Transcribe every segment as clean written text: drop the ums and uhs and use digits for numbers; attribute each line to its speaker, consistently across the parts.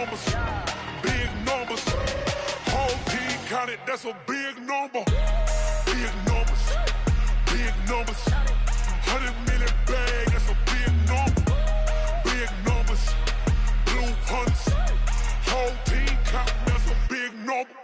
Speaker 1: numbers, big numbers. Whole team counted, that's a big number. Big numbers, big numbers. 100 million bag, that's a big number. Big numbers, blue hunts. Whole team counting, that's a big number.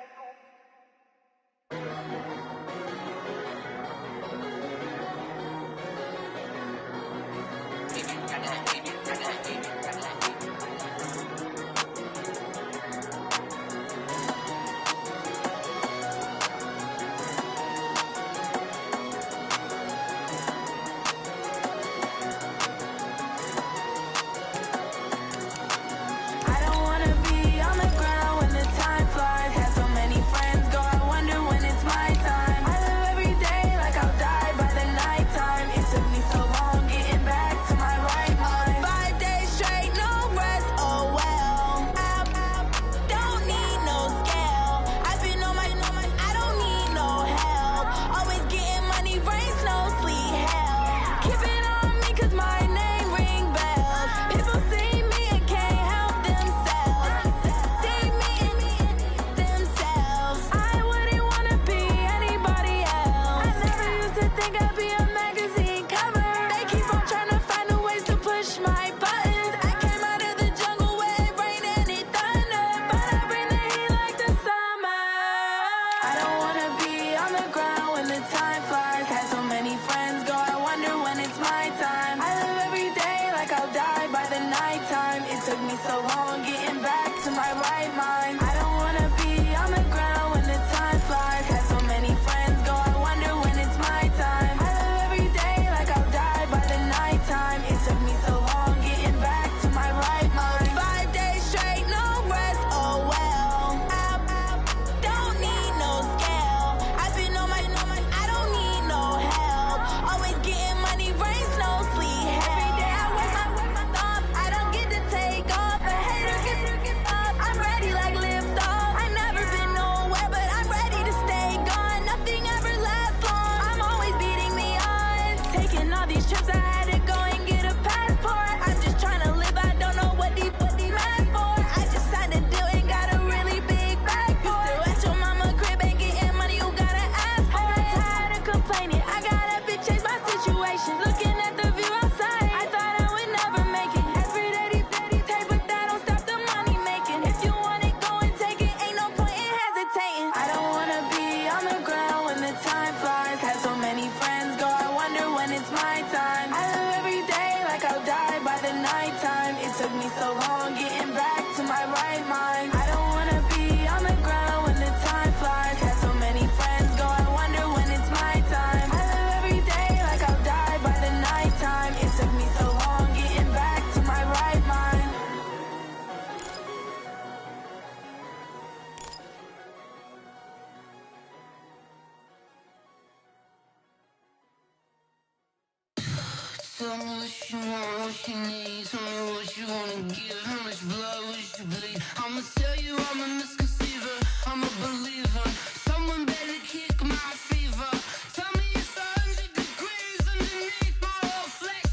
Speaker 2: Tell me what you want, what you need. Tell me what you wanna give. How much blood would you bleed? I'ma tell you I'm a misconceiver, I'm a believer. Someone better kick my fever. Tell me it's 100 degrees underneath my whole flesh.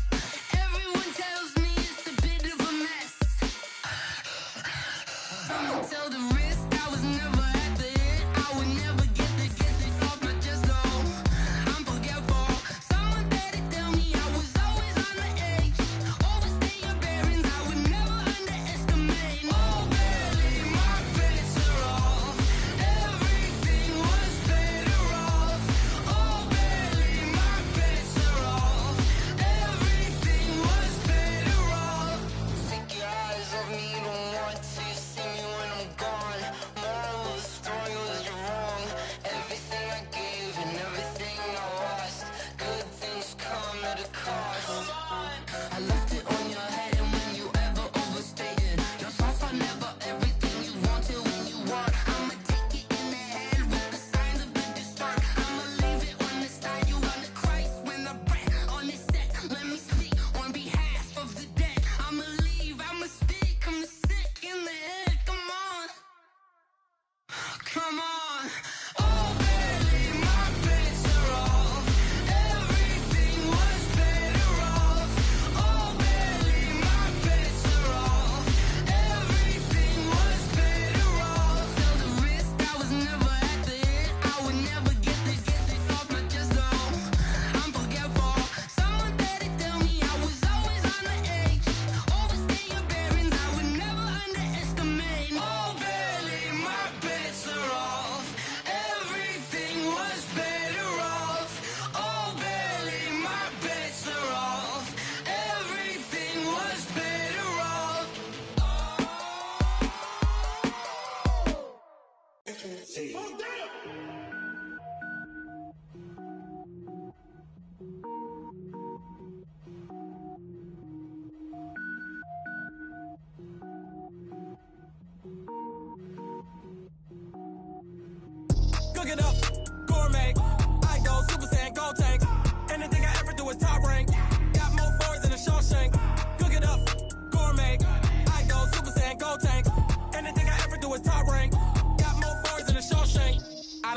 Speaker 2: Everyone tells me it's a bit of a mess. I'ma tell the risk I was never at the end. I would never get it off my chest though. I'm forgetful. Someone better tell me I was always on the edge. Always stay your bearings, I would never underestimate. Oh barely, my bets are off. Everything was better off. Oh barely, my bets are off. Everything was better off. Take your eyes off me, don't want to see me when I'm gone.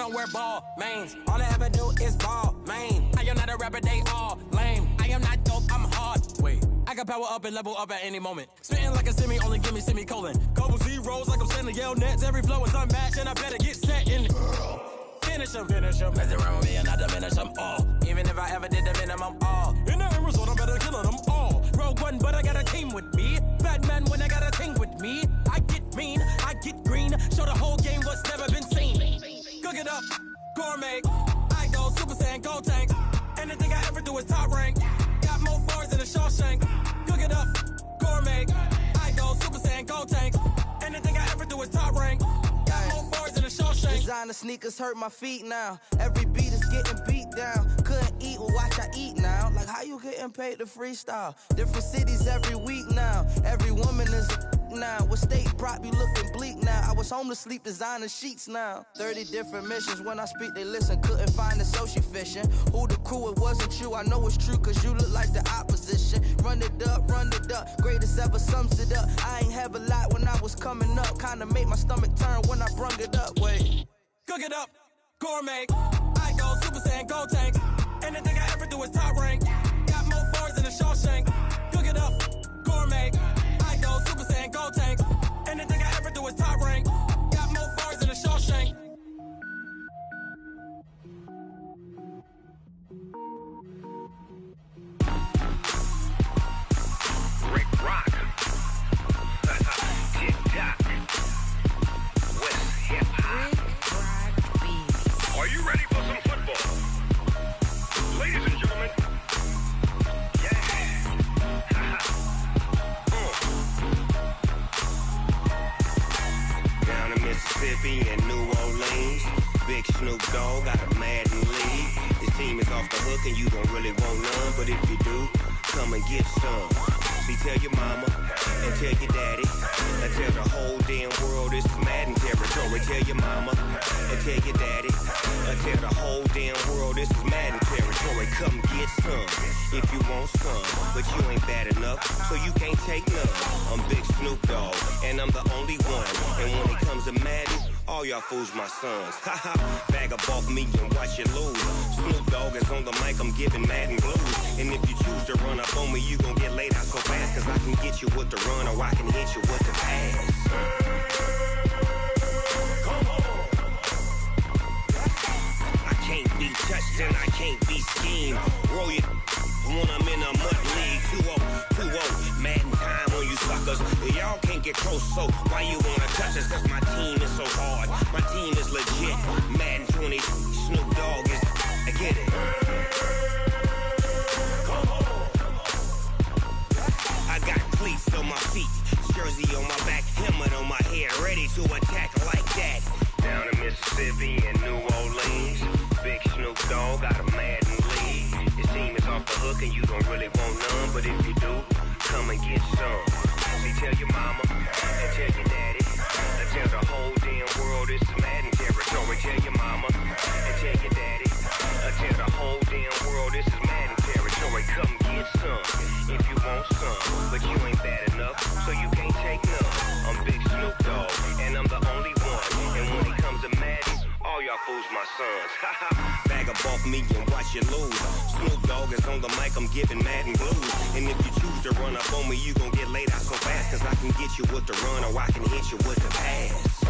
Speaker 3: don't wear ball mains. All I ever do is ball, man. I am not a rapper, they all lame. I am not dope, I'm hard. Wait, I can power up and level up at any moment. Spitting like a semi, only give me semicolon. Couple zeros like I'm sending yell nets. Every flow is unmatched, and I better get set in. Finish them. Mess around with me and I diminish them all. Even if I ever did the minimum, all. In the end result, I'm better killing them all. Rogue One, but I got a team with me. Batman when I got a team with me. I get mean, I get green. Show the whole game what's never been seen. Cook it up, gourmet. I go Super Saiyan, Gold Tank. Anything I ever do is top rank. Got more bars than a Shawshank. Cook it up, gourmet. I go Super Saiyan, Gold Tank. Anything I ever do is top rank. Got more bars than a Shawshank.
Speaker 4: Designer sneakers hurt my feet now. Every beat is getting beat down. Couldn't eat, well watch I eat now. Like how you getting paid to freestyle? Different cities every week now. Every woman is a now. With state prop, you looking bleak now. I was home to sleep, designer sheets now. 30 different missions. When I speak, they listen. Couldn't find it, so she fishing. Who the crew, it wasn't you. I know it's true, cause you look like the opposition. Run it up. Greatest ever sums it up. I ain't have a lot when I was coming up. Kinda made my stomach turn when I brung it up. Wait.
Speaker 3: Cook it up, gourmet. I go Super Saiyan, Gold Tank. Anything I ever do is top rank. Got more bars than a Shawshank. Cook it up, gourmet. I go Super Saiyan, Gold Tank. Anything I ever do is top rank. Got more bars than a Shawshank.
Speaker 5: Rick Rock. Tick-tock. West hip-hop. Are you ready for some football? Ladies and gentlemen. Yeah. Down in Mississippi and New Orleans, Big Snoop Dogg got a Madden league. His team is off the hook and you don't really want none, but if you do, come and get some. See, tell your mama and tell your daddy and tell the whole damn world this is Madden territory. Tell your mama and tell your daddy and tell the whole damn world this is Madden territory. Come get some if you want some, but you ain't bad enough, so you can't take none. I'm Big Snoop Dogg and I'm the only one. And when it comes to Madden, all y'all fools my sons. Haha, bag up off me and watch you lose. Snoop Dogg is on the mic, I'm giving Madden blues. And if you choose to run up on me, you gon' get laid out so fast. Cause I can get you with the run or I can hit you with the pass. Come on. I can't be touched and I can't be schemed. Roll you when I'm in a mud league. 2-0, Madden time on you suckers. Y'all can't get close, so why you wanna touch us? Cause my team is so hard, my team is legit. Madden 20, Snoop Dogg is, I get it. I got cleats on my feet, jersey on my back, helmet on my head, ready to attack like that. Down in Mississippi and New Orleans, Big Snoop Dogg got a Madden league. His team is off the hook and you don't really want none, but if you do, come and get some. See, tell your mama and tell your daddy and tell the whole damn world this is Madden territory. Tell your mama and tell your daddy and tell the whole damn world this is Madden territory. Come get some if you want some, but you ain't bad enough, so you can't take none. I'm Big Snoop Dogg and I'm the only one. And when it comes to Madden, all y'all fools my sons. Bag up off me and watch you lose. Snoop Dogg is on the mic, I'm giving Madden blues. And if you choose to run up on me, you gon' get laid out so fast. Cause I can get you with the run or I can hit you with the pass.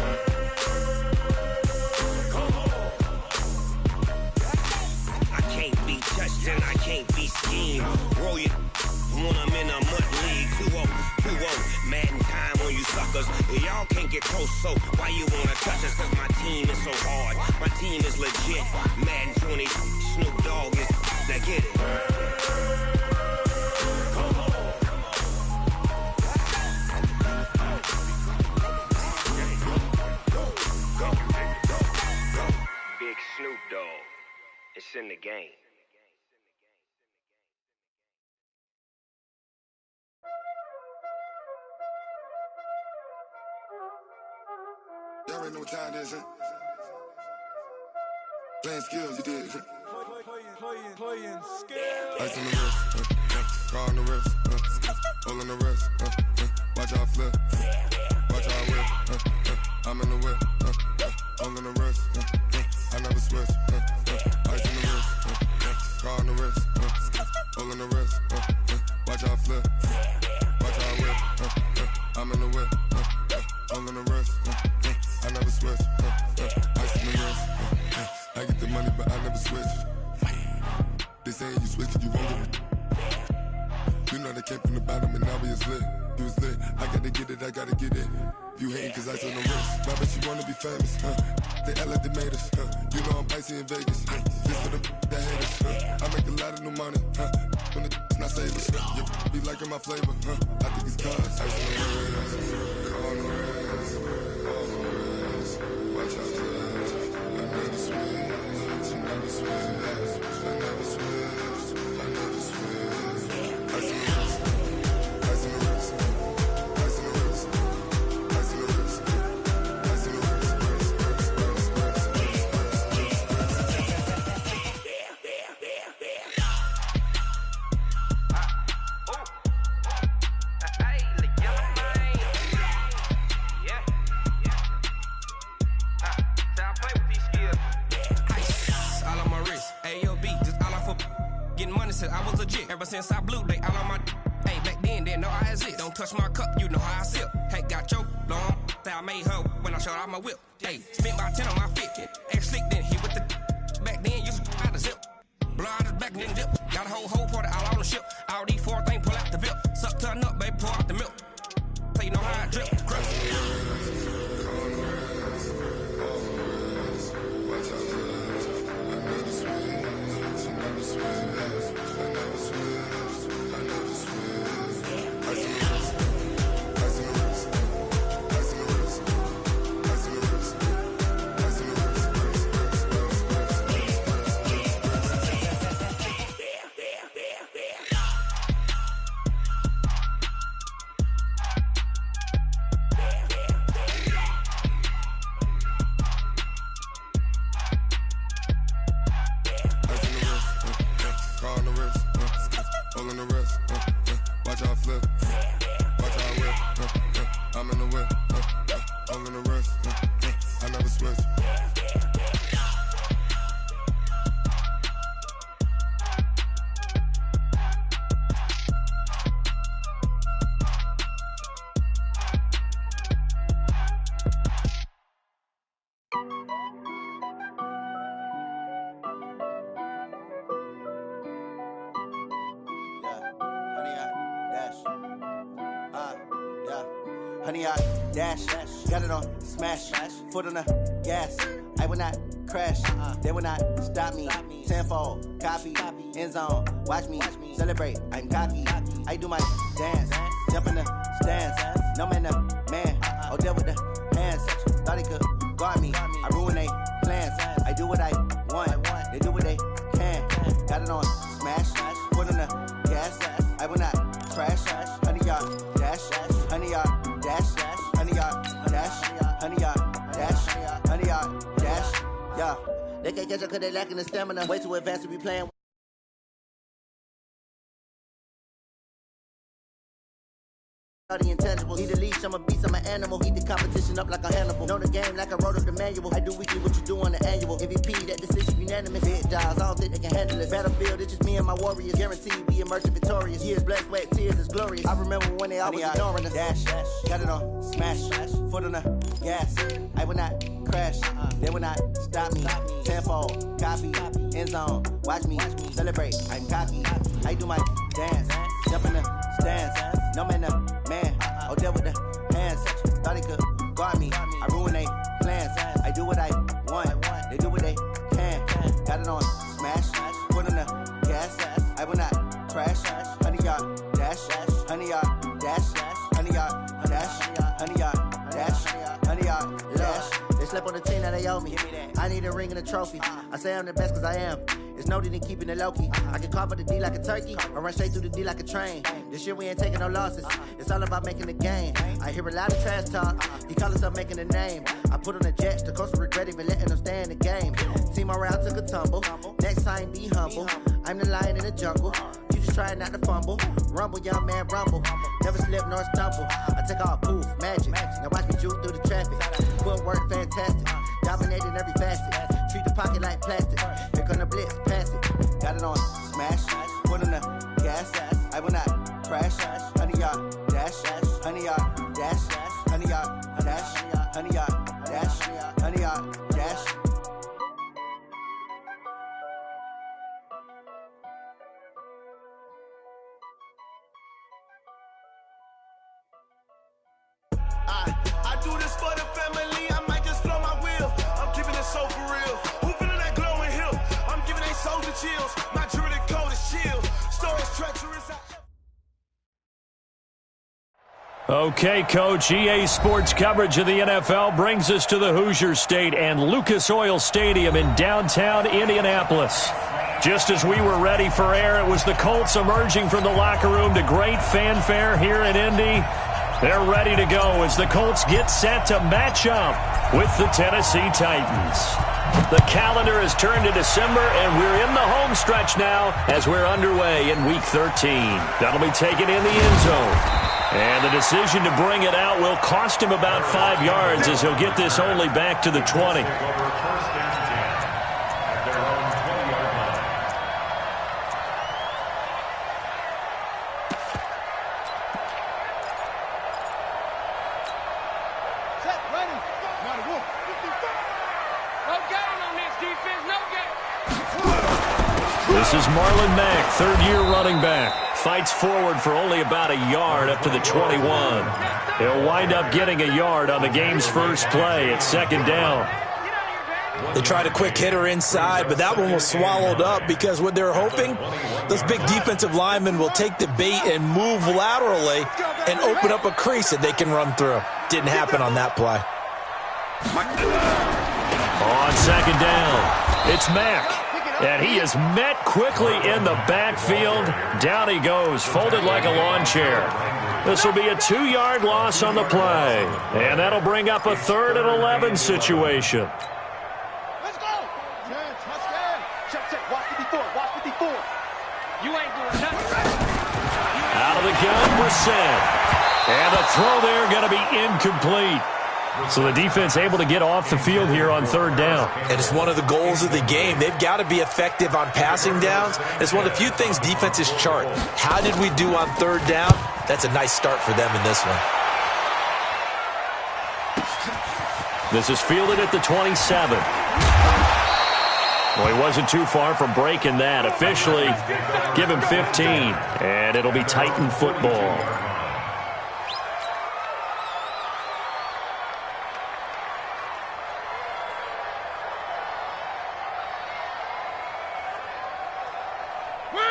Speaker 5: I can't be touched and I can't be schemed. Roll you when I'm in a mud league. 2-0, Madden time on you suckers. Y'all can't get close, so why you wanna touch us? Cause my team is so hard, my team is legit. Madden 20, Snoop Dogg is, now get it. Big Snoop Dogg, it's in the game.
Speaker 1: Y'all already know what time it is, huh? Playing skills, you did, huh?
Speaker 6: Playing skills.
Speaker 1: Ice on the wrist, car on the wrist, hole in the wrist, watch out flip, watch out whip, I'm in the whip, hole in the wrist, I never
Speaker 7: all on the rest. I never switch. Ice in the wrist. I get the money, but I never switch. They saying you switch, you won't get it. You know they came from the bottom and now we is lit. You was lit. I gotta get it, I gotta get it. You hating cause ice on the wrist. Now bet you wanna be famous, They act like they made us, You know I'm icy in Vegas, This for the that hate us, I make a lot of new money, When the not save us, You be liking my flavor, I think it's cause ice on the wrist. On the wrist, on the wrist. Watch out, flash. I never switch, I never switch, I never switch, I never switch. Ice on the wrist, ice on the wrist, ice on the wrist, ice on the wrist, ice on the wrist.
Speaker 3: I was legit ever since I blew they all on my hey back then didn't know I exist. Don't touch my cup, you know how I sip. Hey, got your long that I made her when I showed out my whip. Hey, spent about 10 on my fit. X slick then hit with the back then used to out the zip. Blow out his back then dip. Got a whole party all on the ship. All these four things pull out the VIP. Suck turn up, baby, pour out the milk. So you know how I drip. Crush.
Speaker 8: Honey, I dash, got it on smash, foot on the gas. I will not crash, they will not stop me. Tenfold, copy, end zone, watch me celebrate. I'm cocky, I do my dance, jump in the stands. No man, man, oh there with the hands. Thought he could guard me, I ruin they plans. I do what I want, they do what they can. Got it on smash, foot on the gas. I will not crash, honey, y'all dash, honey, y'all dash, honey, y'all dash, honey, y'all dash, honey, y'all dash, yeah. They can't catch up cause they lacking the stamina. Way too advanced to be playing. The intangible. Need a leash, I'm a beast, I'm an animal. Heat the competition up like a Hannibal. Know the game like I wrote up the manual. I do weekly what you do on the annual. MVP, that decision unanimous. Big jobs, I don't think they can handle it. Battlefield, it's just me and my warriors. Guaranteed we emerge victorious. Years, blood, sweat, tears is glorious. I remember when they always ignoring us. Dash, got it on smash, foot on the gas. I will not crash, they will not stop me. Tenfold, copy, end zone, watch me celebrate. I'm cocky, I do my dance, jump in the stands. No man, man, oh there with the hands. Thought he could guard me, I ruin they plans. I do what I want, they do what they can. Got it on smash, foot on the gas. I will not crash, honey, y'all dash, honey, y'all dash, honey, y'all dash, honey, y'all dash, honey, y'all dash. They slept on the team that they owe me. I need a ring and a trophy. I say I'm the best cause I am. It's noted in keeping it low-key. I can carve up the D like a turkey, or run straight through the D like a train. This year we ain't taking no losses. It's all about making the game. I hear a lot of trash talk. He call himself making a name. I put on the jets, the coach will regret even letting them stay in the game. Team morale took a tumble. Next time be humble. I'm the lion in the jungle. You just try not to fumble. Rumble, young man, rumble. Never slip nor stumble. I take off, poof, magic. Now watch me juke through the traffic. Footwork fantastic. Dominating every facet. Treat the pocket like plastic. Here come the blitz, pass it. Got it on smash, foot on the gas. I will not crash, honey, y'all dash, honey, y'all dash, honey, y'all dash, Honey yard, dash, honey yard, dash.
Speaker 9: I do this for the family, I might just blow my wheel. I'm keeping it so for real. Who feeling that glowing hill? I'm giving they souls the chills. My jewelry code is chill. Stories treacherous.
Speaker 10: Okay, Coach, EA Sports coverage of the NFL brings us to the Hoosier State and Lucas Oil Stadium in downtown Indianapolis. Just as we were ready for air, it was the Colts emerging from the locker room to great fanfare here in Indy. They're ready to go as the Colts get set to match up with the Tennessee Titans. The calendar has turned to December, and we're in the home stretch now as we're underway in Week 13. That'll be taken in the end zone. And the decision to bring it out will cost him about 5 yards as he'll get this only back to the 20. This is Marlon Mack, third-year running back. Fights forward for only about a yard up to the 21. He'll wind up getting a yard on the game's first play at second down.
Speaker 11: They tried a quick hitter inside, but that one was swallowed up because what they're hoping, those big defensive linemen will take the bait and move laterally and open up a crease that they can run through. Didn't happen on that play.
Speaker 10: On second down, it's Mack. And he is met quickly in the backfield. Down he goes, folded like a lawn chair. This will be a 2-yard loss on the play. And that'll bring up a 3rd and 11 situation.
Speaker 9: Let's go! Check. Watch 54. You ain't doing nothing.
Speaker 10: Out of the gun, Brissett. And the throw there going to be incomplete. So the defense able to get off the field here on 3rd down.
Speaker 11: And it's one of the goals of the game. They've got to be effective on passing downs. It's one of the few things defenses chart. How did we do on 3rd down? That's a nice start for them in this one.
Speaker 10: This is fielded at the 27. Well, he wasn't too far from breaking that. Officially, give him 15. And it'll be Titan football.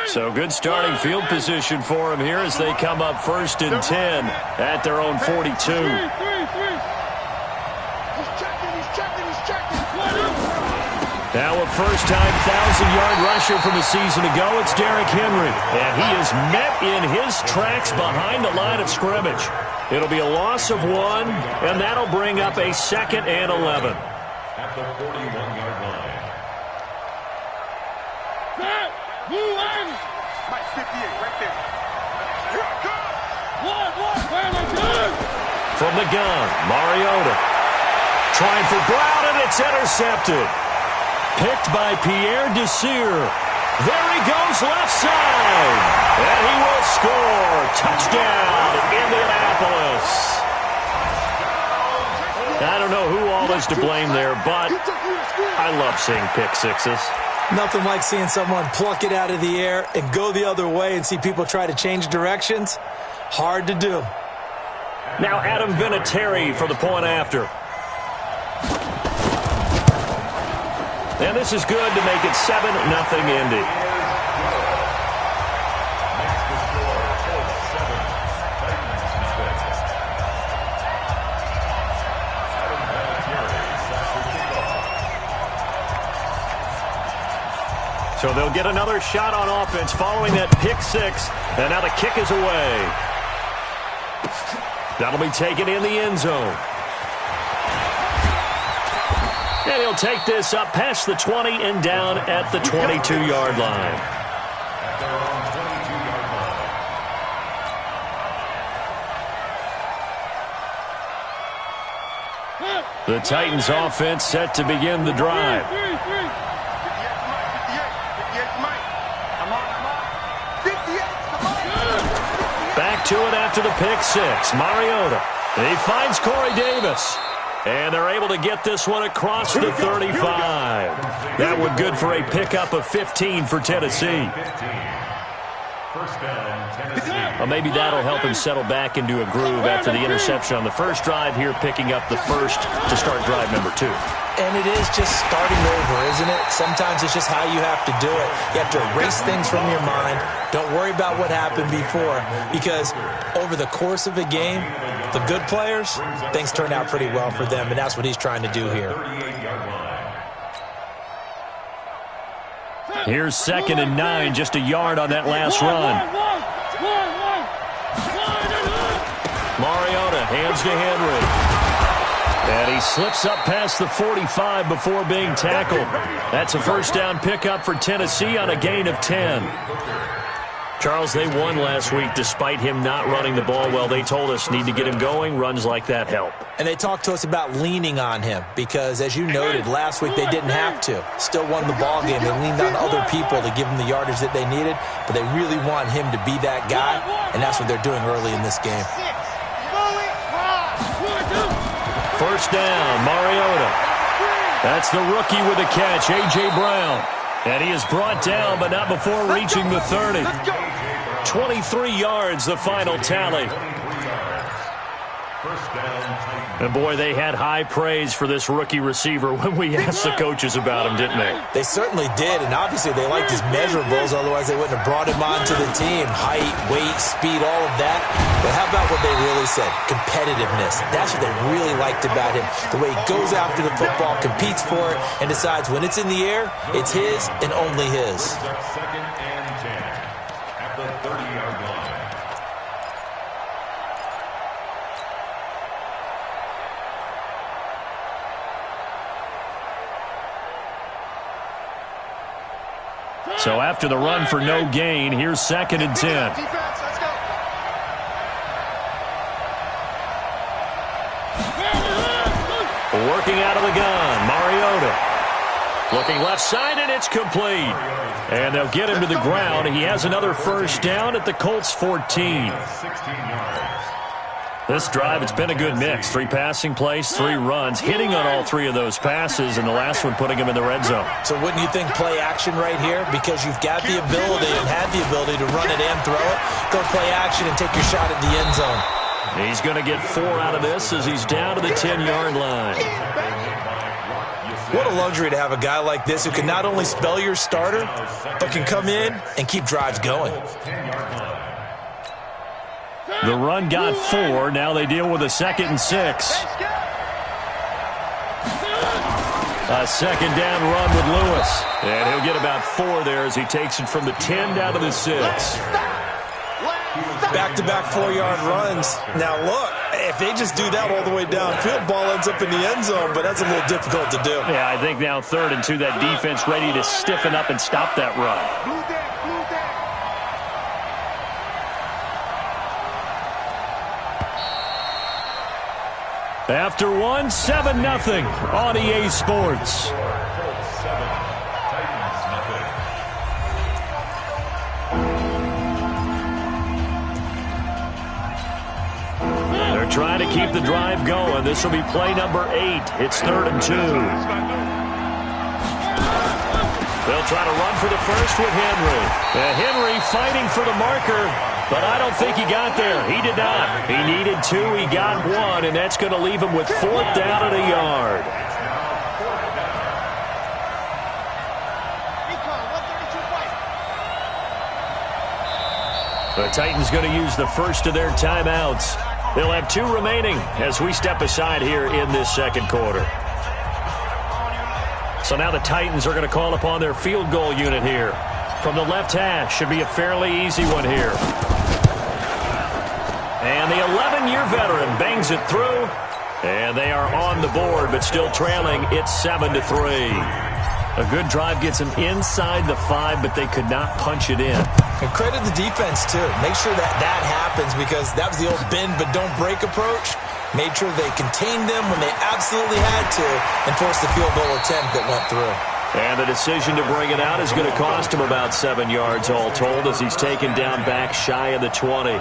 Speaker 10: So good starting field position for him here as they come up 1st and 10 at their own 42.
Speaker 9: He's checking.
Speaker 10: Now a first-time 1,000-yard rusher from a season ago, it's Derrick Henry. And he is met in his tracks behind the line of scrimmage. It'll be a loss of 1, and that'll bring up a 2nd and 11.
Speaker 1: At the 41-yard line.
Speaker 9: Mike 58 right there. Here it comes.
Speaker 10: From the gun, Mariota. Trying for Brown, and it's intercepted. Picked by Pierre Desir. There he goes left side. And he will score. Touchdown, Indianapolis. I don't know who all is to blame there, but I love seeing pick sixes.
Speaker 11: Nothing like seeing someone pluck it out of the air and go the other way and see people try to change directions. Hard to do.
Speaker 10: Now Adam Vinatieri for the point after. And this is good to make it 7-0 Indy. So they'll get another shot on offense following that pick six. And now the kick is away. That'll be taken in the end zone. And he'll take this up past the 20 and down at the 22-yard line. The Titans offense set to begin the drive. Back to it after the pick six. Mariota. He finds Corey Davis. And they're able to get this one across the 35. That one good for a pickup of 15 for Tennessee. Well, maybe that'll help him settle back into a groove after the interception on the first drive here, picking up the first to start drive number 2.
Speaker 11: And it is just starting over, isn't it? Sometimes it's just how you have to do it. You have to erase things from your mind. Don't worry about what happened before, because over the course of a game, the good players, things turn out pretty well for them, and that's what he's trying to do here.
Speaker 10: Here's 2nd and 9, just a yard on that last run. Mariota hands to Henry. And he slips up past the 45 before being tackled. That's a first down pickup for Tennessee on a gain of 10. Charles, they won last week despite him not running the ball well. They told us need to get him going. Runs like that help.
Speaker 11: And they talked to us about leaning on him because, as you noted, last week they didn't have to. Still won the ball game. They leaned on other people to give them the yardage that they needed, but they really want him to be that guy, and that's what they're doing early in this game.
Speaker 10: First down, Mariota. That's the rookie with a catch, A.J. Brown. And he is brought down, but not before reaching the 30. 23 yards, the final tally. And, boy, they had high praise for this rookie receiver when we asked the coaches about him, didn't they?
Speaker 11: They certainly did, and obviously they liked his measurables, otherwise they wouldn't have brought him onto the team. Height, weight, speed, all of that. But how about what they really said? Competitiveness. That's what they really liked about him. The way he goes after the football, competes for it, and decides when it's in the air, it's his and only his.
Speaker 1: Second and 10 at the 30-yard line.
Speaker 10: So after the run for no gain, here's 2nd and 10. Working out of the gun, Mariota. Looking left side, and it's complete. And they'll get him to the ground. He has another first down at the Colts 14. This drive, it's been a good mix. 3 passing plays, 3 runs, hitting on all 3 of those passes, and the last one putting him in the red zone.
Speaker 11: So wouldn't you think play action right here? Because you've got the ability and had the ability to run it and throw it. Go play action and take your shot at the end zone.
Speaker 10: He's going to get 4 out of this as he's down to the 10-yard line.
Speaker 11: What a luxury to have a guy like this who can not only spell your starter, but can come in and keep drives going.
Speaker 10: The run got 4. Now they deal with a 2nd and 6. A second down run with Lewis. And he'll get about 4 there as he takes it from the 10 down to the 6.
Speaker 11: Back-to-back 4-yard runs. Now, look, if they just do that all the way downfield, ball ends up in the end zone, but that's a little difficult to do.
Speaker 10: Yeah, I think now 3rd and 2, that defense ready to stiffen up and stop that run. After 1, 7-0 on EA Sports. They're trying to keep the drive going. This will be play number 8. It's 3rd and 2. They'll try to run for the first with Henry. Henry fighting for the marker, but I don't think he got there. He did not. He needed 2. He got 1, and that's going to leave him with 4th down and a yard. The Titans going to use the first of their timeouts. They'll have 2 remaining as we step aside here in this second quarter. So now the Titans are going to call upon their field goal unit here. From the left hash, should be a fairly easy one here. And the 11-year veteran bangs it through. And they are on the board, but still trailing. It's 7-3. A good drive gets them inside the 5, but they could not punch it in.
Speaker 11: And credit the defense, too. Make sure that happens, because that was the old bend but don't break approach. Made sure they contained them when they absolutely had to and forced the field goal attempt that went through.
Speaker 10: And the decision to bring it out is going to cost him about 7 yards all told as he's taken down back shy of the 20.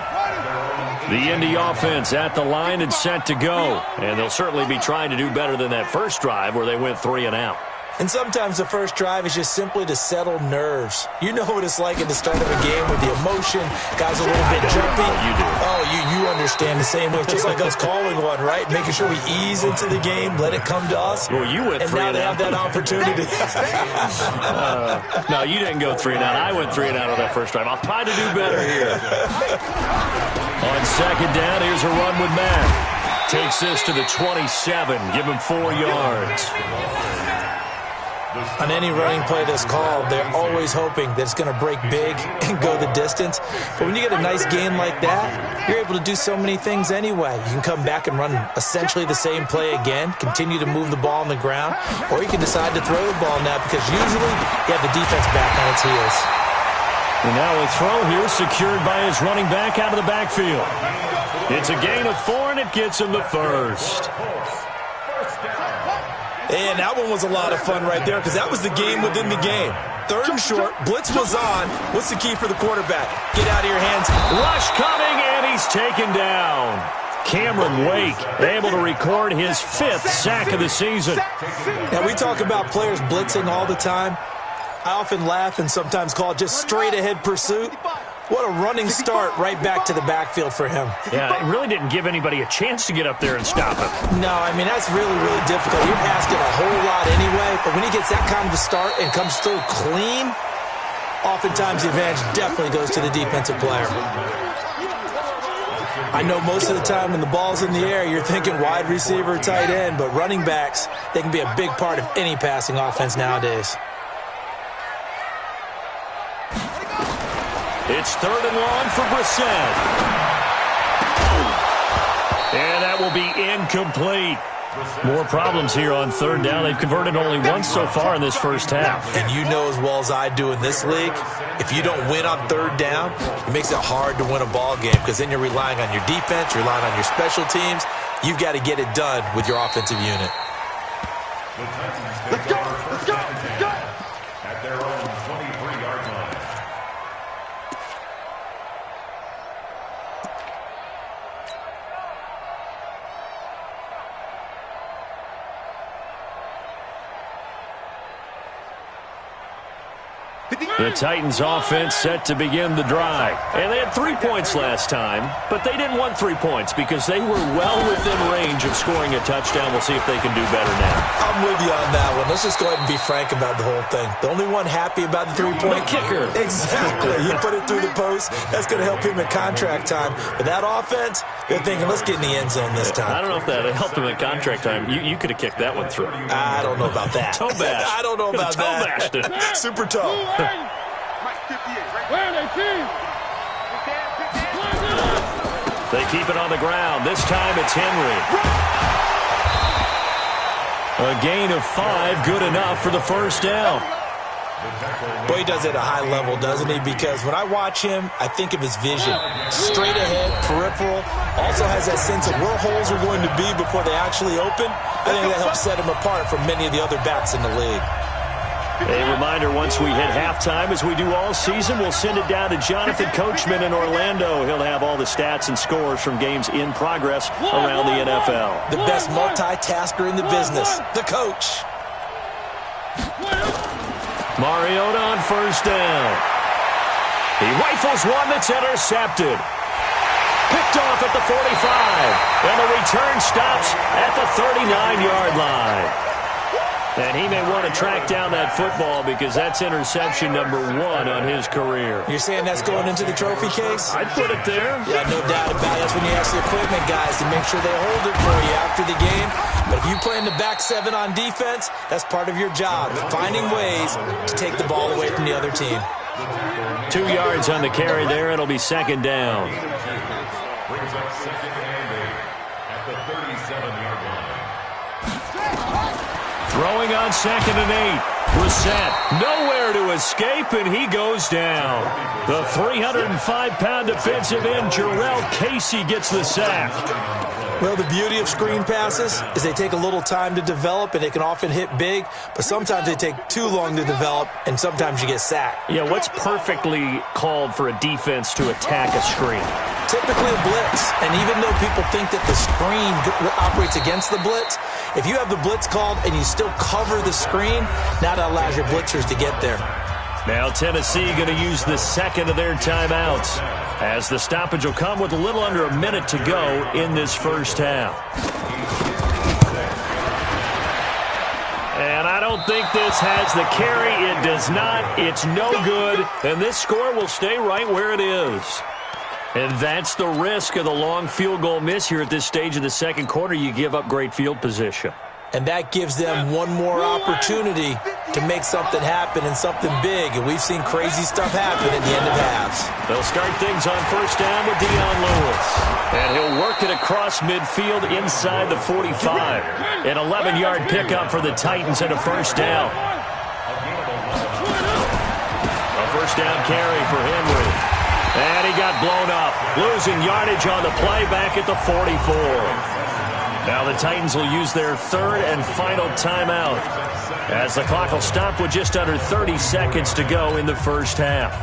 Speaker 10: The Indy offense at the line and set to go. And they'll certainly be trying to do better than that first drive where they went 3 and out.
Speaker 11: And sometimes the first drive is just simply to settle nerves. You know what it's like at the start of a game with the emotion, guys a little bit jumpy.
Speaker 10: You do.
Speaker 11: Oh, you understand the same way. Just like us calling one, right? Making sure we ease into the game, let it come to us.
Speaker 10: Well, you went 3 and out.
Speaker 11: And now they have that opportunity.
Speaker 10: No, you didn't go 3 and out. I went 3 and out on that first drive. I'll try to do better here. On second down, here's a run with Matt. Takes this to the 27. Give him 4 yards.
Speaker 11: On any running play that's called, they're always hoping that it's going to break big and go the distance. But when you get a nice gain like that, you're able to do so many things anyway. You can come back and run essentially the same play again, continue to move the ball on the ground, or you can decide to throw the ball now because usually you have the defense back on its heels.
Speaker 10: And now a throw here secured by his running back out of the backfield. It's a gain of 4, and it gets him the first.
Speaker 11: And that one was a lot of fun right there because that was the game within the game. 3rd and short, blitz was on. What's the key for the quarterback? Get out of your hands.
Speaker 10: Rush coming, and he's taken down. Cameron Wake able to record his 5th sack of the season.
Speaker 11: Now, we talk about players blitzing all the time. I often laugh and sometimes call it just straight-ahead pursuit. What a running start right back to the backfield for him.
Speaker 10: Yeah, it really didn't give anybody a chance to get up there and stop him.
Speaker 11: No, I mean, that's really, really difficult. You're asking a whole lot anyway, but when he gets that kind of a start and comes through clean, oftentimes the advantage definitely goes to the defensive player. I know most of the time when the ball's in the air, you're thinking wide receiver, tight end, but running backs, they can be a big part of any passing offense nowadays.
Speaker 10: It's 3rd and long for Brissett. And that will be incomplete. More problems here on 3rd down. They've converted only once so far in this first half.
Speaker 11: And you know as well as I do in this league, if you don't win on 3rd down, it makes it hard to win a ball game because then you're relying on your defense, you're relying on your special teams. You've got to get it done with your offensive unit.
Speaker 1: Let's go! Let's go! Let's go! At their own 23-yard line.
Speaker 10: The Titans offense set to begin the drive. And they had 3 points last time, but they didn't want 3 points because they were well within range of scoring a touchdown. We'll see if they can do better now.
Speaker 11: I'm with you on that one. Let's just go ahead and be frank about the whole thing. The only one happy about the 3-point
Speaker 10: kicker.
Speaker 11: Exactly. He put it through the post. That's going to help him in contract time. But that offense, they're thinking, let's get in the end zone this time.
Speaker 10: I don't know if that helped him in contract time. You could have kicked that one through.
Speaker 11: I don't know about that.
Speaker 10: Toe bash.
Speaker 11: I don't know about that.
Speaker 10: Toe bashed it.
Speaker 11: Super toe.
Speaker 10: They keep it on the ground. This time it's Henry. A gain of 5, good enough for the first down.
Speaker 11: Boy, he does it at a high level, doesn't he? Because when I watch him, I think of his vision. Straight ahead, peripheral. Also has that sense of where holes are going to be before they actually open. I think that helps set him apart from many of the other backs in the league.
Speaker 10: A reminder, once we hit halftime, as we do all season, we'll send it down to Jonathan Coachman in Orlando. He'll have all the stats and scores from games in progress around the NFL.
Speaker 11: The best multitasker in the business, the coach.
Speaker 10: Mariota on first down. He rifles one that's intercepted. Picked off at the 45. And the return stops at the 39-yard line. And he may want to track down that football because that's interception number 1 on his career.
Speaker 11: You're saying that's going into the trophy case?
Speaker 10: I'd put it there.
Speaker 11: Yeah, no doubt about it. That's when you ask the equipment guys to make sure they hold it for you after the game. But if you play in the back 7 on defense, that's part of your job, finding ways to take the ball away from the other team.
Speaker 10: 2 yards on the carry there. It'll be second down.
Speaker 1: Brings up second and 8 at the 37-yard line.
Speaker 10: Throwing on second and 8. Brissett nowhere to escape, and he goes down. The 305-pound defensive end, Jarrell Casey, gets the sack.
Speaker 11: Well, the beauty of screen passes is they take a little time to develop, and they can often hit big, but sometimes they take too long to develop, and sometimes you get sacked.
Speaker 10: Yeah, what's perfectly called for a defense to attack a screen?
Speaker 11: Typically a blitz, and even though people think that the screen operates against the blitz, if you have the blitz called and you still cover the screen, now that allows your blitzers to get there.
Speaker 10: Now Tennessee going to use the second of their timeouts, as the stoppage will come with a little under a minute to go in this first half. And I don't think this has the carry. It does not. It's no good. And this score will stay right where it is. And that's the risk of the long field goal miss here at this stage of the second quarter. You give up great field position.
Speaker 11: And that gives them one more opportunity to make something happen and something big. And we've seen crazy stuff happen at the end of halves.
Speaker 10: They'll start things on first down with Dion Lewis. And he'll work it across midfield inside the 45. An 11-yard pickup for the Titans and a first down. A first down carry for Henry. And he got blown up, losing yardage on the play back at the 44. Now the Titans will use their third and final timeout, as the clock will stop with just under 30 seconds to go in the first half.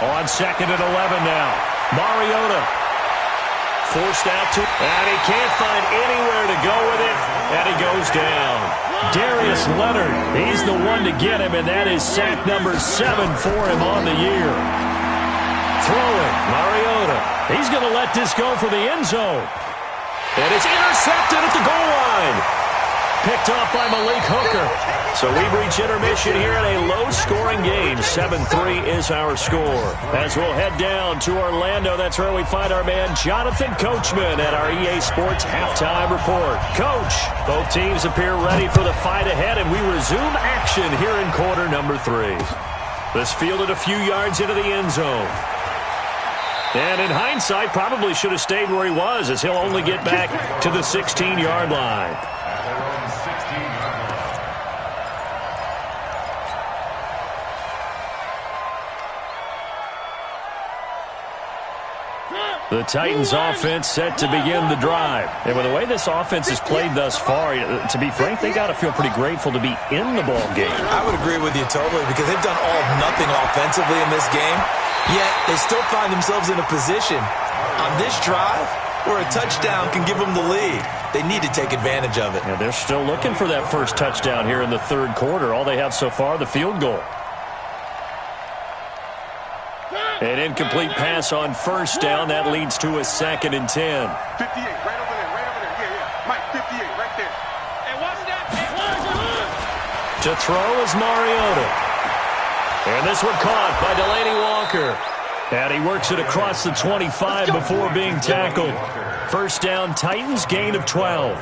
Speaker 10: On second and 11 now. Mariota forced out to, and he can't find anywhere to go with it, and he goes down. Darius Leonard, he's the one to get him, and that is sack number 7 for him on the year. Throwing, Mariota. He's going to let this go for the end zone. And it's intercepted at the goal line. Picked off by Malik Hooker. So we've reached intermission here in a low-scoring game. 7-3 is our score. As we'll head down to Orlando, that's where we find our man Jonathan Coachman at our EA Sports Halftime Report. Coach, both teams appear ready for the fight ahead, and we resume action here in quarter number 3. This fielded a few yards into the end zone. And in hindsight, probably should have stayed where he was, as he'll only get back to the 16-yard line. The Titans offense set to begin the drive. And with the way this offense has played thus far, to be frank, they got to feel pretty grateful to be in the ball game.
Speaker 11: I would agree with you totally, because they've done all of nothing offensively in this game, yet they still find themselves in a position on this drive where a touchdown can give them the lead. They need to take advantage of it.
Speaker 10: Yeah, they're still looking for that first touchdown here in the third quarter. All they have so far, the field goal. An incomplete pass on first down. That leads to a 2nd and 10.
Speaker 6: 58, right over there, right over there. Yeah. Mike, 58, right there. And watch that.
Speaker 10: To throw is Mariota. And this one caught by Delaney Walker. And he works it across the 25 before being tackled. First down, Titans, gain of 12.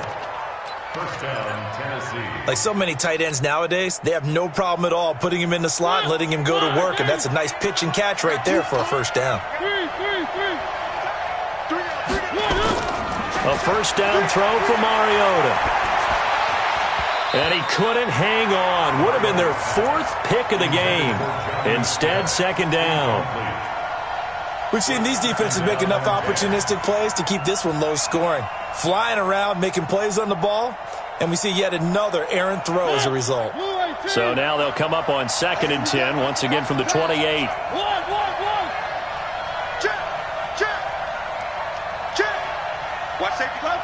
Speaker 12: First down, Tennessee.
Speaker 11: Like so many tight ends nowadays, they have no problem at all putting him in the slot and letting him go to work, and that's a nice pitch and catch right there for a first down.
Speaker 10: A first down throw for Mariota. And he couldn't hang on. Would have been their 4th pick of the game. Instead, 2nd down.
Speaker 11: We've seen these defenses make enough opportunistic plays to keep this one low scoring. Flying around, making plays on the ball, and we see yet another errant throw as a result.
Speaker 10: So now they'll come up on 2nd and 10, once again from the 28.
Speaker 6: Check. Watch safety glove.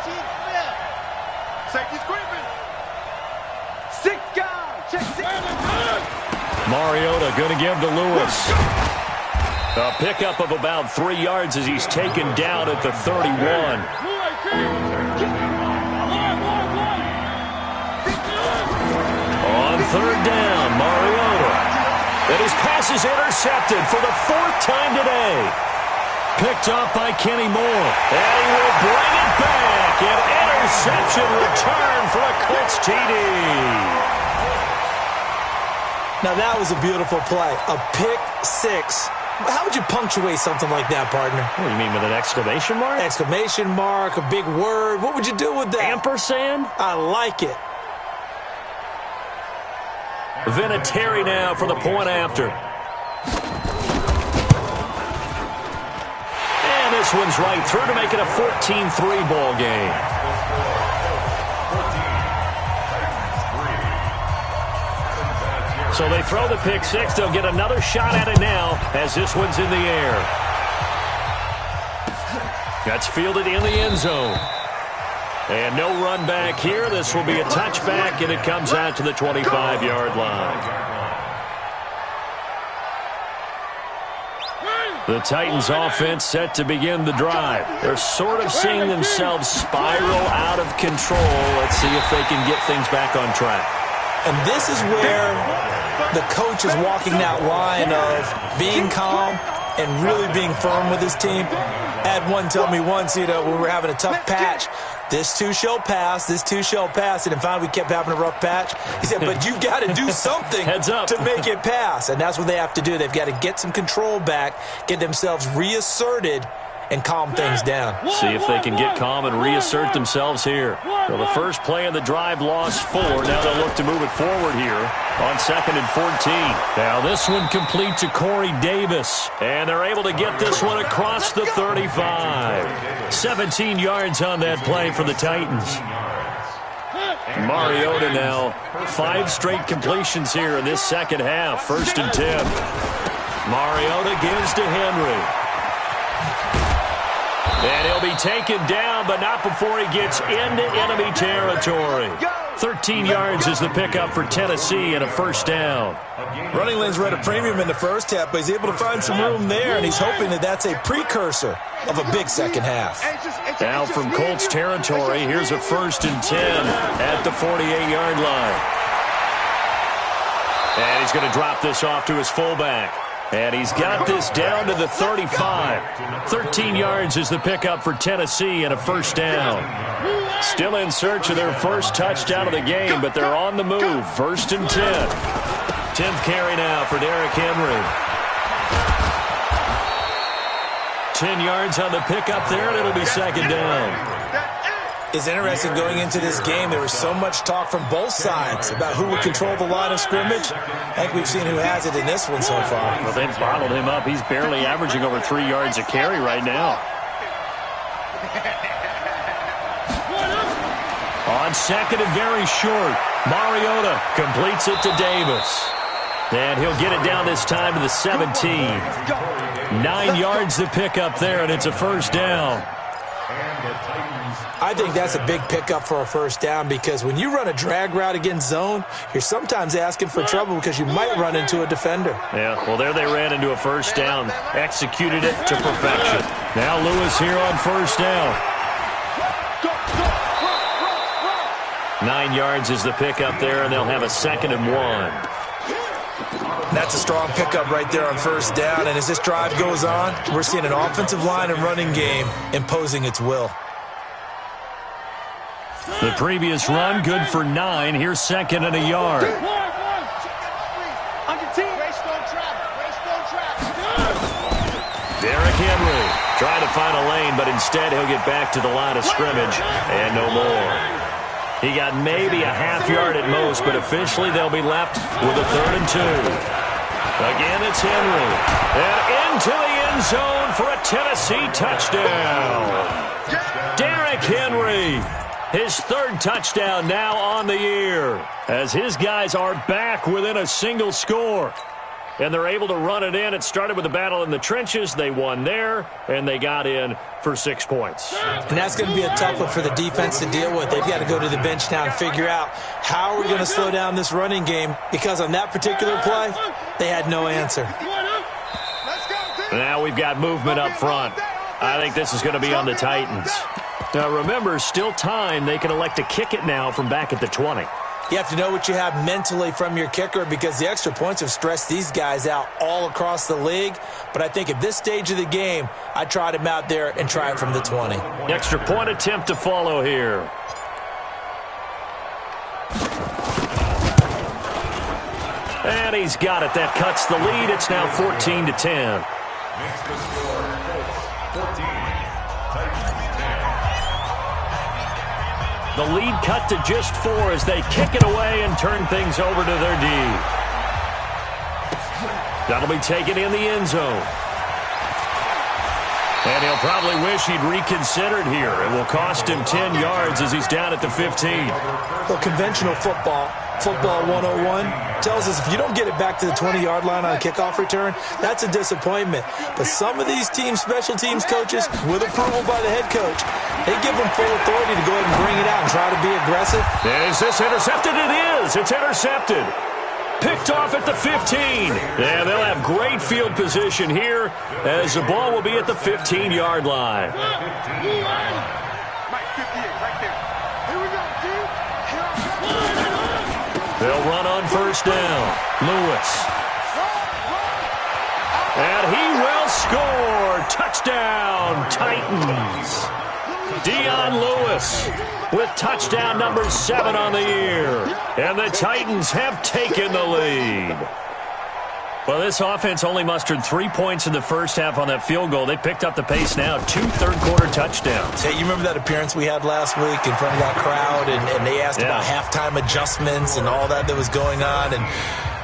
Speaker 6: Safety's creeping. 6 guys. Check.
Speaker 10: Mariota going to give to Lewis. A pickup of about 3 yards as he's taken down at the 31. On 3rd down, Mariota. And his pass is intercepted for the 4th time today. Picked off by Kenny Moore. And he will bring it back. An interception return for a Colts TD.
Speaker 11: Now that was a beautiful play. A pick 6 How would you punctuate something like that, partner?
Speaker 10: What do you mean, with an exclamation mark?
Speaker 11: Exclamation mark, a big word. What would you do with that?
Speaker 10: Ampersand?
Speaker 11: I like it.
Speaker 10: Vinatieri now for the point after. And this one's right through to make it a 14-3 ball game. So they throw the pick six. They'll get another shot at it now as this one's in the air. That's fielded in the end zone. And no run back here. This will be a touchback, and it comes out to the 25-yard line. The Titans offense set to begin the drive. They're sort of seeing themselves spiral out of control. Let's see if they can get things back on track.
Speaker 11: And this is where the coach is walking that line of being calm and really being firm with his team. I had one tell me once, when we were having a tough patch, this too shall pass, this too shall pass. And finally we kept having a rough patch. He said, but you've got to do something
Speaker 10: Heads up.
Speaker 11: to make it pass. And that's what they have to do. They've got to get some control back, get themselves reasserted, and calm things down.
Speaker 10: See if they can get calm and reassert themselves here. Well, the first play of the drive lost 4. Now they'll look to move it forward here on 2nd and 14. Now this one complete to Corey Davis. And they're able to get this one across the 35. 17 yards on that play for the Titans. Mariota now 5 straight completions here in this second half. 1st and 10. Mariota gives to Henry. And he'll be taken down, but not before he gets into enemy territory. 13 yards is the pickup for Tennessee and a 1st down.
Speaker 11: Running lanes were at a premium in the first half, but he's able to find some room there, and he's hoping that that's a precursor of a big second half.
Speaker 10: Now from Colts territory, here's a 1st and 10 at the 48-yard line. And he's going to drop this off to his fullback. And he's got this down to the 35. 13 yards is the pickup for Tennessee and a 1st down. Still in search of their first touchdown of the game, but they're on the move. 1st and 10. 10th carry now for Derrick Henry. 10 yards on the pickup there, and it'll be 2nd down.
Speaker 11: It's interesting going into this game. There was so much talk from both sides about who would control the line of scrimmage. I think we've seen who has it in this one so far.
Speaker 10: Well, they've bottled him up. He's barely averaging over 3 yards a carry right now. On 2nd and very short, Mariota completes it to Davis. And he'll get it down this time to the 17. 9 yards to pick up there, and it's a 1st down.
Speaker 11: I think that's a big pickup for a 1st down because when you run a drag route against zone, you're sometimes asking for trouble because you might run into a defender.
Speaker 10: Yeah, well, there they ran into a 1st down, executed it to perfection. Now Lewis here on 1st down. 9 yards is the pickup there, and they'll have a 2nd and 1.
Speaker 11: That's a strong pickup right there on 1st down, and as this drive goes on, we're seeing an offensive line and running game imposing its will.
Speaker 10: The previous run, good for 9. Here's 2nd and a yard. Derrick Henry trying to find a lane, but instead he'll get back to the line of scrimmage and no more. He got maybe a half yard at most, but officially they'll be left with a 3rd and 2. Again, it's Henry. And into the end zone for a Tennessee touchdown. Derrick Henry. His 3rd touchdown now on the year as his guys are back within a single score. And they're able to run it in. It started with a battle in the trenches. They won there, and they got in for 6 points.
Speaker 11: And that's going to be a tough one for the defense to deal with. They've got to go to the bench now and figure out how are we going to slow down this running game, because on that particular play, they had no answer.
Speaker 10: Now we've got movement up front. I think this is going to be on the Titans. Now remember, still time. They can elect to kick it now from back at the 20.
Speaker 11: You have to know what you have mentally from your kicker, because the extra points have stressed these guys out all across the league. But I think at this stage of the game, I tried him out there and try it from the 20.
Speaker 10: Extra point attempt to follow here. And he's got it. That cuts the lead. It's now 14-10.
Speaker 12: Makes the score Colts 14, Titans 10.
Speaker 10: The lead cut to just 4 as they kick it away and turn things over to their D. That'll be taken in the end zone. And he'll probably wish he'd reconsidered here. It will cost him 10 yards as he's down at the 15.
Speaker 11: Well, conventional football 101, tells us if you don't get it back to the 20-yard line on a kickoff return, that's a disappointment. But some of these teams, special teams coaches, with approval by the head coach, they give them full authority to go ahead and bring it out and try to be aggressive.
Speaker 10: Is this intercepted? It is. It's intercepted. Picked off at the 15. Yeah, they'll have great field position here as the ball will be at the 15-yard line. They'll run on first down. Lewis. And he will score. Touchdown, Titans. Dion Lewis with touchdown number 7 on the year. And the Titans have taken the lead. Well, this offense only mustered 3 points in the first half on that field goal. They picked up the pace now. 2 third-quarter touchdowns.
Speaker 11: Hey, you remember that appearance we had last week in front of that crowd, and they asked about halftime adjustments and all that was going on, and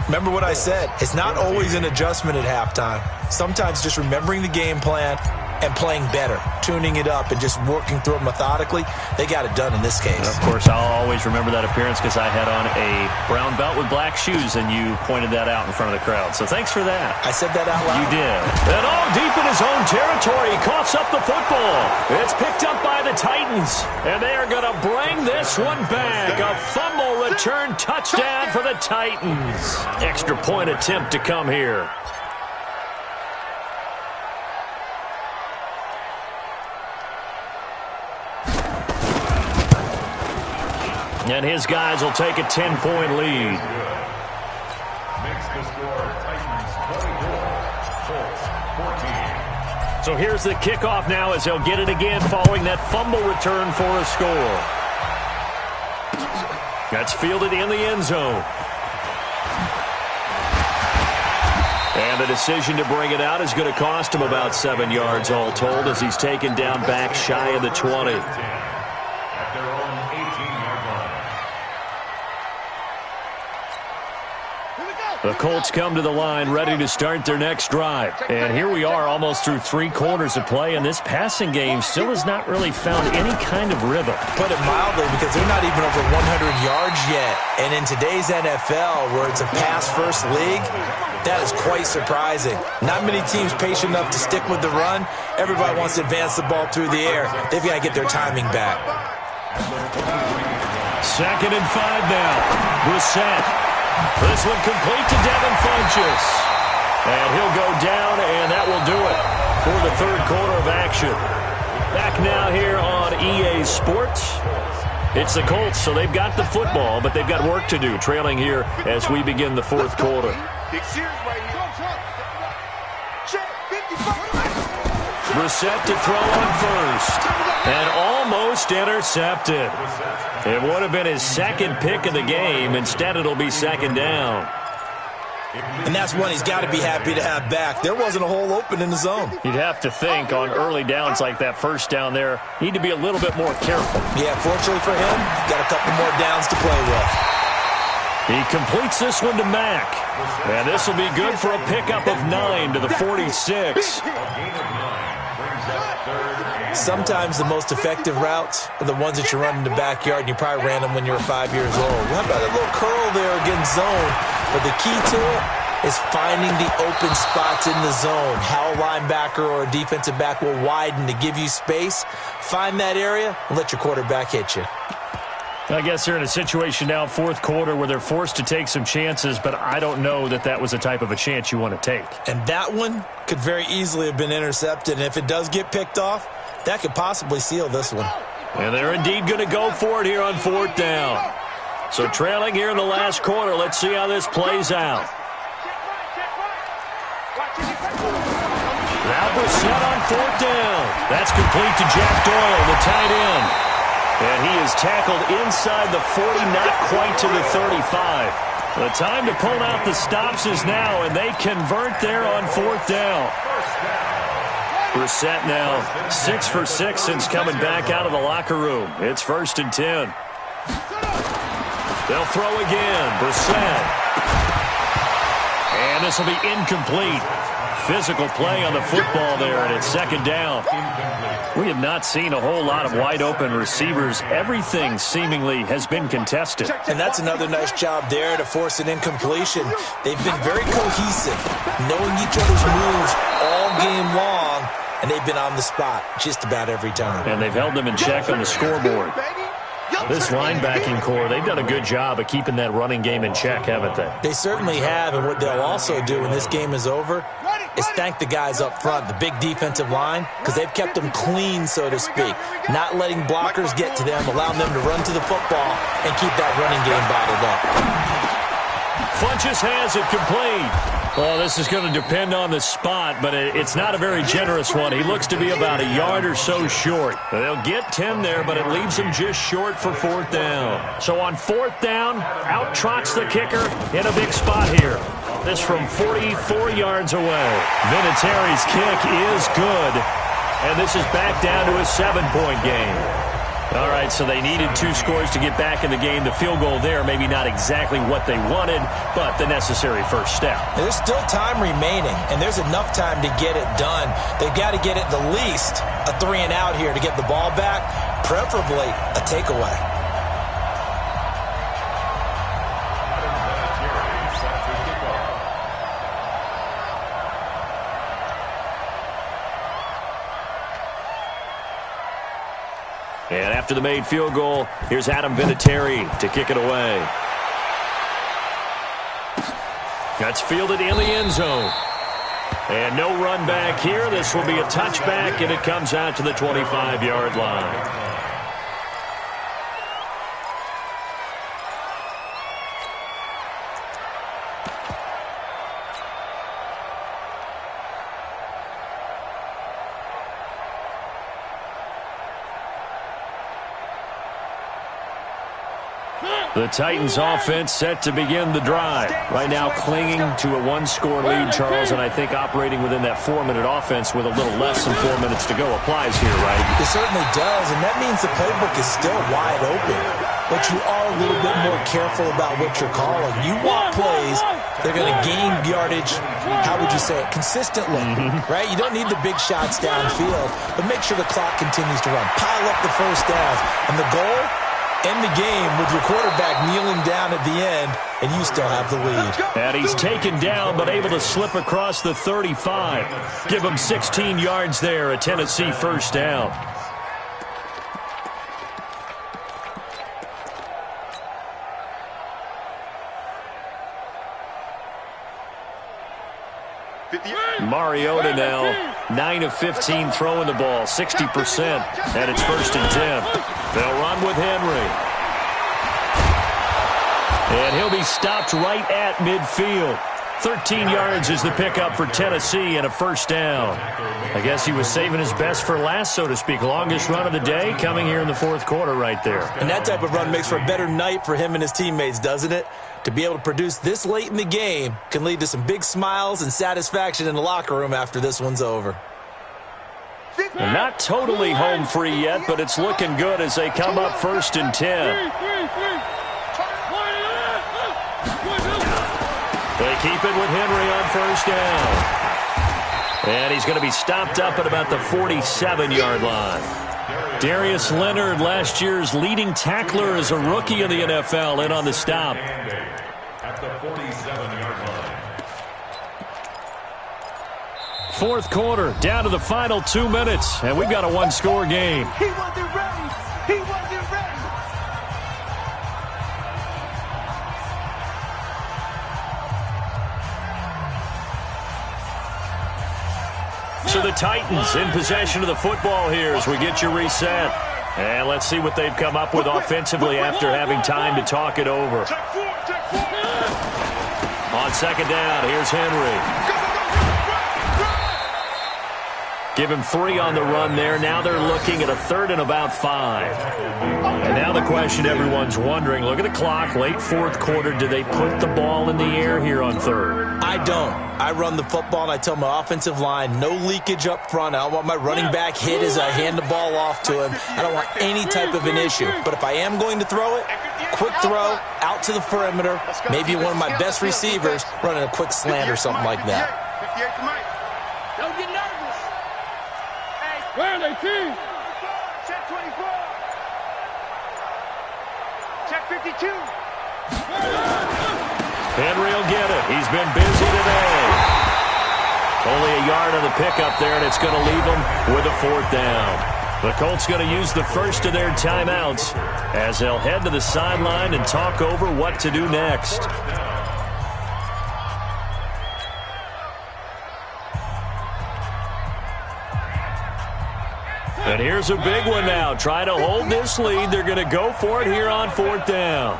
Speaker 11: remember what I said. It's not always an adjustment at halftime. Sometimes just remembering the game plan and playing better, tuning it up, and just working through it methodically. They got it done in this case.
Speaker 10: Of course, I'll always remember that appearance because I had on a brown belt with black shoes, and you pointed that out in front of the crowd. So thanks for that.
Speaker 11: I said that out loud.
Speaker 10: You did. And all deep in his own territory, he coughs up the football. It's picked up by the Titans, and they are going to bring this one back. A fumble return touchdown for the Titans. Extra point attempt to come here. And his guys will take a 10-point lead.
Speaker 12: Makes the score Titans 24, Colts 14.
Speaker 10: So here's the kickoff now as they'll get it again following that fumble return for a score. That's fielded in the end zone. And the decision to bring it out is going to cost him about 7 yards all told as he's taken down back shy of the 20.
Speaker 12: At their own 18-yard line.
Speaker 10: The Colts come to the line ready to start their next drive. And here we are almost through 3 quarters of play, and this passing game still has not really found any kind of rhythm.
Speaker 11: Put it mildly, because they're not even over 100 yards yet. And in today's NFL, where it's a pass-first league, that is quite surprising. Not many teams patient enough to stick with the run. Everybody wants to advance the ball through the air. They've got to get their timing back.
Speaker 10: 2nd and 5 now. Brissett. This one complete to Devin Funchess. And he'll go down, and that will do it for the 3rd quarter of action. Back now here on EA Sports. It's the Colts, so they've got the football, but they've got work to do, trailing here as we begin the 4th quarter. Brissett to throw on first. And almost intercepted. It would have been his 2nd pick of the game. Instead, it'll be 2nd down.
Speaker 11: And that's one he's got to be happy to have back. There wasn't a hole open in the zone.
Speaker 10: You'd have to think on early downs like that first down there, need to be a little bit more careful.
Speaker 11: Yeah, fortunately for him, got a couple more downs to play with.
Speaker 10: He completes this one to Mack. And this will be good for a pickup of 9 to the 46.
Speaker 11: Sometimes the most effective routes are the ones that you run in the backyard, and you probably ran them when you were 5 years old. How about a little curl there against zone? But the key to it is finding the open spots in the zone. How a linebacker or a defensive back will widen to give you space. Find that area and let your quarterback hit you.
Speaker 10: I guess they're in a situation now, 4th quarter, where they're forced to take some chances, but I don't know that that was the type of a chance you want to take.
Speaker 11: And that one could very easily have been intercepted, and if it does get picked off, that could possibly seal this one.
Speaker 10: And they're indeed going to go for it here on 4th down. So trailing here in the last quarter, let's see how this plays out. Now Brissett on 4th down. That's complete to Jack Doyle, the tight end. And he is tackled inside the 40, not quite to the 35. The time to pull out the stops is now, and they convert there on 4th down. Brissett now 6 for 6 since coming back out of the locker room. It's 1st and 10. They'll throw again. Brissett. And this will be incomplete. Physical play on the football there, and it's 2nd down. We have not seen a whole lot of wide-open receivers. Everything seemingly has been contested.
Speaker 11: And that's another nice job there to force an incompletion. They've been very cohesive, knowing each other's moves all game long, and they've been on the spot just about every time.
Speaker 10: And they've held them in check on the scoreboard. This linebacking core, they've done a good job of keeping that running game in check, haven't they?
Speaker 11: They certainly have, and what they'll also do when this game is over is thank the guys up front, the big defensive line, because they've kept them clean, so to speak, not letting blockers get to them, allowing them to run to the football and keep that running game bottled up.
Speaker 10: Funchess has it complete. Well, this is going to depend on the spot, but it's not a very generous one. He looks to be about a yard or so short. They'll get 10 there, but it leaves him just short for 4th down. So on 4th down, out trots the kicker in a big spot here. This from 44 yards away. Vinatieri's kick is good, and this is back down to a 7-point game. All right, so they needed 2 scores to get back in the game. The field goal there, maybe not exactly what they wanted, but the necessary first step.
Speaker 11: There's still time remaining, and there's enough time to get it done. They've got to get it the least a 3-and-out here to get the ball back, preferably a takeaway.
Speaker 10: And after the made field goal, here's Adam Vinatieri to kick it away. That's fielded in the end zone. And no run back here. This will be a touchback, and it comes out to the 25-yard line. The Titans offense set to begin the drive. Right now clinging to a 1-score lead, Charles, and I think operating within that 4-minute offense with a little less than 4 minutes to go applies here, right?
Speaker 11: It certainly does, and that means the playbook is still wide open. But you are a little bit more careful about what you're calling. You want plays that are going to gain yardage, how would you say it, consistently, right? You don't need the big shots downfield, but make sure the clock continues to run. Pile up the first downs, and the goal, end the game with your quarterback kneeling down at the end, and you still have the lead.
Speaker 10: And he's taken down, but able to slip across the 35. Give him 16 yards there, a Tennessee first down. Mariota now 9 of 15 throwing the ball, 60%, and it's 1st and 10. They'll run with Henry. And he'll be stopped right at midfield. 13 yards is the pickup for Tennessee and a first down. I guess he was saving his best for last, so to speak. Longest run of the day coming here in the 4th quarter right there.
Speaker 11: And that type of run makes for a better night for him and his teammates, doesn't it? To be able to produce this late in the game can lead to some big smiles and satisfaction in the locker room after this one's over.
Speaker 10: And not totally home free yet, but it's looking good as they come up 1st and 10. They keep it with Henry on first down. And he's going to be stopped up at about the 47-yard line. Darius Leonard, last year's leading tackler as a rookie in the NFL, in on the stop.
Speaker 12: At the 47-yard line.
Speaker 10: 4th quarter, down to the final 2 minutes, and we've got a 1-score game.
Speaker 9: He wasn't ready. He wasn't ready.
Speaker 10: So the Titans in possession of the football here as we get you reset. And let's see what they've come up with offensively after having time to talk it over. On 2nd down, here's Henry. Give him 3 on the run there. Now they're looking at a 3rd and about 5. And now the question everyone's wondering, look at the clock, late 4th quarter, do they put the ball in the air here on 3rd?
Speaker 11: I don't. I run the football, and I tell my offensive line, no leakage up front. I don't want my running back hit as I hand the ball off to him. I don't want any type of an issue. But if I am going to throw it, quick throw, out to the perimeter, maybe one of my best receivers running a quick slant or something like that.
Speaker 2: Don't get nervous.
Speaker 13: Where are they, team?
Speaker 2: Check 24. Check 52.
Speaker 10: Henry will get it. He's been busy today. Only a yard on the pickup there, and it's going to leave them with a 4th down. The Colts going to use the first of their timeouts as they'll head to the sideline and talk over what to do next. And here's a big one now. Try to hold this lead. They're going to go for it here on 4th down.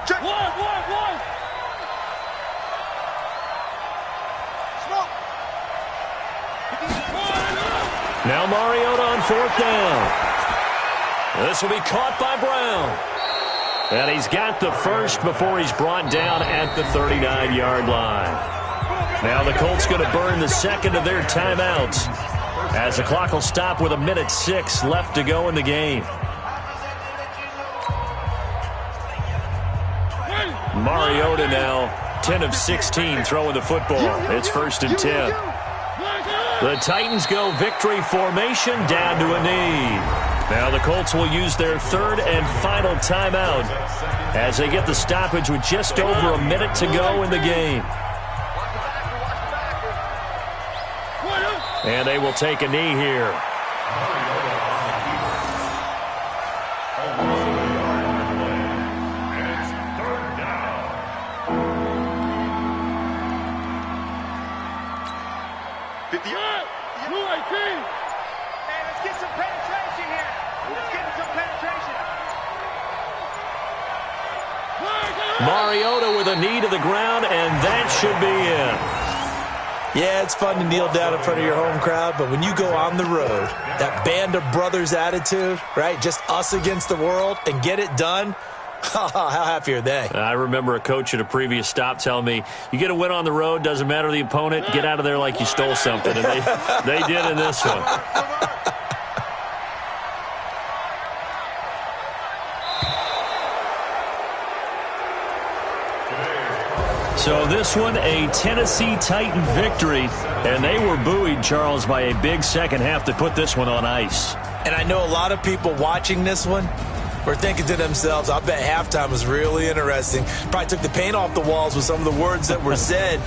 Speaker 10: Now Mariota on 4th down. This will be caught by Brown. And he's got the first before he's brought down at the 39-yard line. Now the Colts going to burn the second of their timeouts, as the clock will stop with 1:06 left to go in the game. Mariota now 10 of 16 throwing the football. It's 1st and 10. The Titans go victory formation down to a knee. Now the Colts will use their 3rd and final timeout as they get the stoppage with just over a minute to go in the game. And they will take a knee here. Mariota with a knee to the ground, and that should be it.
Speaker 11: Yeah, it's fun to kneel down in front of your home crowd, but when you go on the road, that band of brothers attitude, right, just us against the world, and get it done, how happy are they?
Speaker 10: I remember a coach at a previous stop telling me, you get a win on the road, doesn't matter the opponent, get out of there like you stole something, and they did in this one. So this one, a Tennessee Titan victory, and they were buoyed, Charles, by a big second half to put this one on ice.
Speaker 11: And I know a lot of people watching this one were thinking to themselves, I bet halftime was really interesting. Probably took the paint off the walls with some of the words that were said.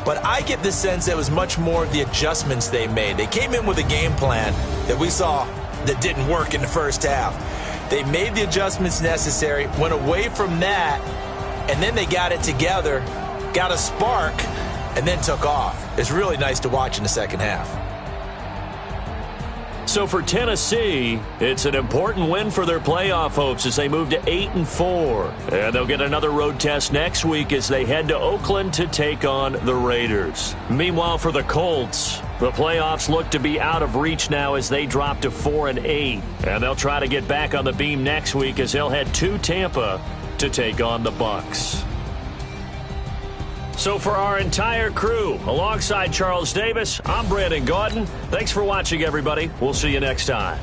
Speaker 11: But I get the sense that it was much more of the adjustments they made. They came in with a game plan that we saw that didn't work in the first half. They made the adjustments necessary, went away from that, and then they got it together, got a spark, and then took off. It's really nice to watch in the second half.
Speaker 10: So for Tennessee, it's an important win for their playoff hopes as they move to 8-4. And they'll get another road test next week as they head to Oakland to take on the Raiders. Meanwhile, for the Colts, the playoffs look to be out of reach now as they drop to 4-8. And they'll try to get back on the beam next week as they'll head to Tampa to take on the Bucs. So for our entire crew, alongside Charles Davis, I'm Brandon Gaudin. Thanks for watching, everybody. We'll see you next time.